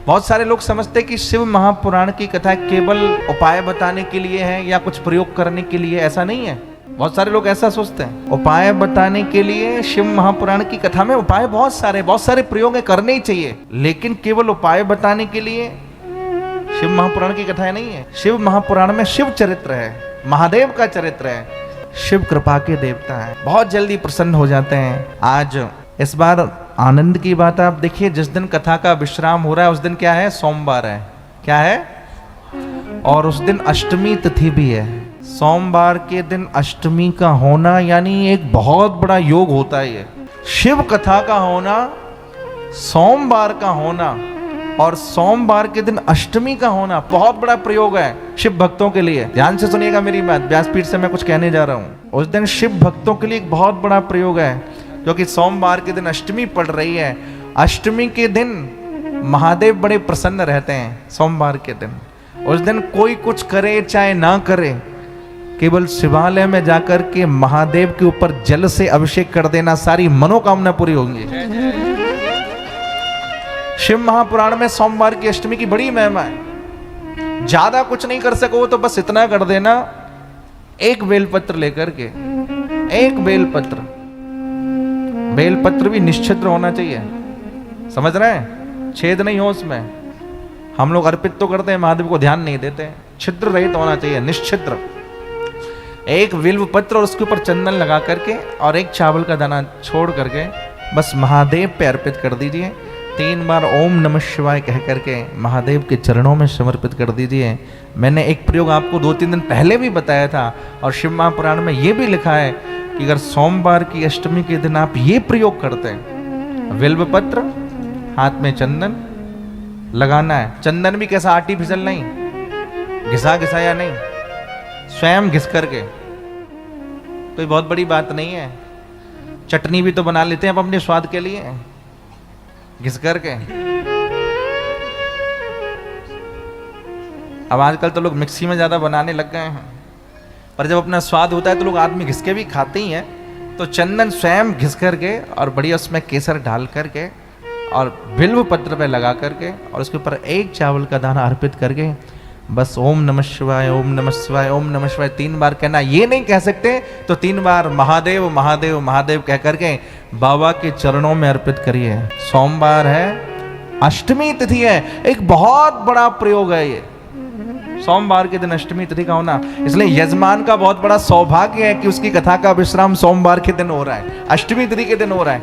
बहुत सारे लोग समझते हैं कि शिव महापुराण की कथा केवल उपाय बताने के लिए है या कुछ प्रयोग करने के लिए। ऐसा नहीं है। बहुत सारे लोग ऐसा सोचते हैं। उपाय बताने के लिए शिव महापुराण की कथा में उपाय बहुत सारे प्रयोग करने ही चाहिए, लेकिन केवल उपाय बताने के लिए शिव महापुराण की कथाएं नहीं है। शिव महापुराण में शिव चरित्र है, महादेव का चरित्र है। शिव कृपा के देवता है, बहुत जल्दी प्रसन्न हो जाते हैं। आज इस बार आनंद की बात आप देखिए, जिस दिन कथा का विश्राम हो रहा है उस दिन क्या है? सोमवार है। क्या है? और उस दिन अष्टमी तिथि भी है। सोमवार के दिन अष्टमी का होना यानी एक बहुत बड़ा योग होता है। ये शिव कथा का होना, सोमवार का होना और सोमवार के दिन अष्टमी का होना बहुत बड़ा प्रयोग है शिव भक्तों के लिए। ध्यान से सुनिएगा मेरी बात, व्यासपीठ से मैं कुछ कहने जा रहा हूं। उस दिन शिव भक्तों के लिए एक बहुत बड़ा प्रयोग है, क्योंकि सोमवार के दिन अष्टमी पड़ रही है। अष्टमी के दिन महादेव बड़े प्रसन्न रहते हैं। सोमवार के दिन, उस दिन कोई कुछ करे चाहे ना करे, केवल शिवालय में जाकर के महादेव के ऊपर जल से अभिषेक कर देना, सारी मनोकामना पूरी होंगी। शिव महापुराण में सोमवार की अष्टमी की बड़ी महिमा है। ज्यादा कुछ नहीं कर सको तो बस इतना कर देना, एक बेलपत्र लेकर के, एक बेलपत्र भी निश्चिद्र होना चाहिए। समझ रहे हैं? छेद नहीं हो उसमें। हम लोग अर्पित तो करते हैं, महादेव को ध्यान नहीं देते। छिद्र रहित होना चाहिए, निश्चिद्र। एक बिल्व पत्र और उसके ऊपर चंदन लगा करके और एक चावल का दाना छोड़ करके बस महादेव पे अर्पित कर दीजिए। 3 बार ओम नमः शिवाय कह करके महादेव के चरणों में समर्पित कर दीजिए। मैंने एक प्रयोग आपको 2-3 दिन पहले भी बताया था, और शिव महापुराण में ये भी लिखा है कि अगर सोमवार की अष्टमी के दिन आप ये प्रयोग करते हैं, बिल्व पत्र, हाथ में चंदन लगाना है। चंदन भी कैसा? आर्टिफिशियल नहीं, घिसा घिसाया नहीं, स्वयं घिस करके। कोई बहुत बड़ी बात नहीं है। चटनी भी तो बना लेते हैं आप अपने स्वाद के लिए, घिस करके। अब आजकल तो लोग मिक्सी में ज्यादा बनाने लग गए हैं, पर जब अपना स्वाद होता है तो लोग आदमी घिस के भी खाते ही हैं। तो चंदन स्वयं घिस करके और बढ़िया उसमें केसर डाल करके और बिल्व पत्र पे लगा करके और उसके ऊपर एक चावल का दाना अर्पित करके बस ओम नमः शिवाय, ओम नमः शिवाय, ओम नमः शिवाय 3 बार कहना। ये नहीं कह सकते तो 3 बार महादेव महादेव महादेव कह करके बाबा के चरणों में अर्पित करिए। सोमवार है, अष्टमी तिथि है, एक बहुत बड़ा प्रयोग है ये सोमवार के दिन अष्टमी तिथि का होना। इसलिए यजमान का बहुत बड़ा सौभाग्य है कि उसकी कथा का विश्राम सोमवार के दिन हो रहा है, अष्टमी तिथि के दिन हो रहा है।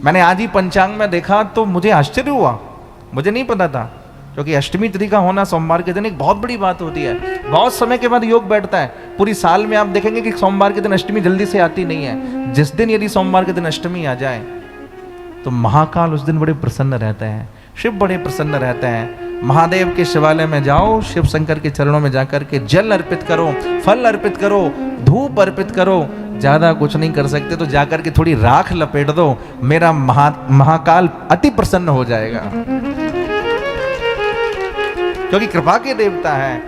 मैंने आज ही पंचांग में देखा तो मुझे आश्चर्य हुआ, मुझे नहीं पता था, क्योंकि अष्टमी तिथि का होना सोमवार के दिन एक बहुत बड़ी बात होती है। बहुत समय के बाद योग बैठता है। पूरी साल में आप देखेंगे कि सोमवार के दिन अष्टमी जल्दी से आती नहीं है। जिस दिन यदि सोमवार के दिन अष्टमी आ जाए तो महाकाल उस दिन बड़े प्रसन्न रहते हैं, शिव बड़े प्रसन्न रहते हैं। महादेव के शिवालय में जाओ, शिव शंकर के चरणों में जाकर के जल अर्पित करो, फल अर्पित करो, धूप अर्पित करो। ज्यादा कुछ नहीं कर सकते तो जाकर के थोड़ी राख लपेट दो, मेरा महाकाल अति प्रसन्न हो जाएगा, क्योंकि कृपा के देवता है।